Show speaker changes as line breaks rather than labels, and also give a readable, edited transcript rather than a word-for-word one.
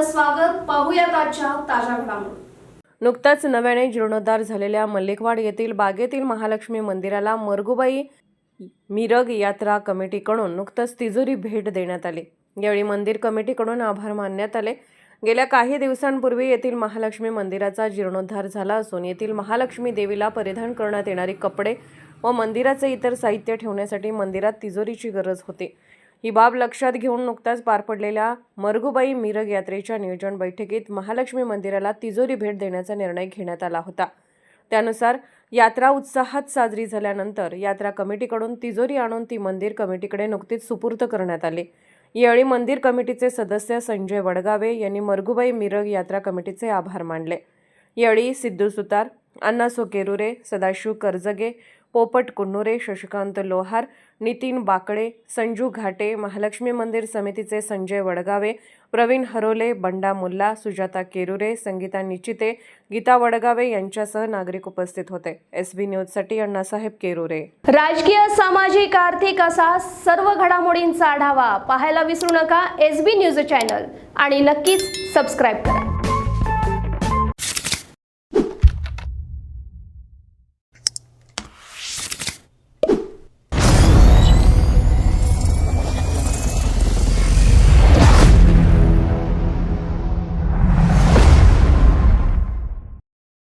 स्वागत. पाहूयात आजच्या ताज्या घडामोडी.
नुकताच नव्याने जीर्णोद्धार झालेल्या मल्लिकवाड येथील बागेतील महालक्ष्मी मंदिराला मरगुबाई मिरग यात्रा कमिटीकडून नुकताच तिजोरी भेट देण्यात आली. यावेळी मंदिर कमिटीकडून आभार मानण्यात आले. गेल्या काही दिवसांपूर्वी येथील महालक्ष्मी मंदिराचा जीर्णोद्धार झाला असून येथील महालक्ष्मी देवीला परिधान करण्यात येणारी कपडे व मंदिराचे इतर साहित्य ठेवण्यासाठी मंदिरात तिजोरीची गरज होती. ही बाब लक्षात घेऊन नुकताच पार पडलेल्या मरगुबाई मिरग यात्रेच्या नियोजन बैठकीत महालक्ष्मी मंदिराला तिजोरी भेट देण्याचा निर्णय घेण्यात आला होता. त्यानुसार यात्रा उत्साहात साजरी झाल्यानंतर यात्रा कमिटीकडून तिजोरी आणून ती मंदिर कमिटीकडे नुकतीच सुपूर्द करण्यात आली. यावेळी मंदिर कमिटीचे सदस्य संजय वडगावे यांनी मरगुबाई मिरग यात्रा कमिटीचे आभार मानले. यावेळी सिद्धू सुतार, अण्णासो केरुरे, सदाशिव करजगे, पोपट कुन्नुरे, शशिकांत लोहार, नितीन बाकडे, संजू घाटे, महालक्ष्मी मंदिर समितीचे संजय वडगावे, प्रवीण हरोले, बंडा मुल्ला, सुजाता केरुरे, संगीता निचिते, गीता वडगावे यांच्यासह नागरिक उपस्थित होते. SB न्यूजसाठी अण्णासाहेब केरुरे.
राजकीय, सामाजिक, आर्थिक असा सर्व घडामोडींचा आढावा पाहायला विसरू नका SB न्यूज चॅनल आणि नक्कीच सबस्क्राईब करा.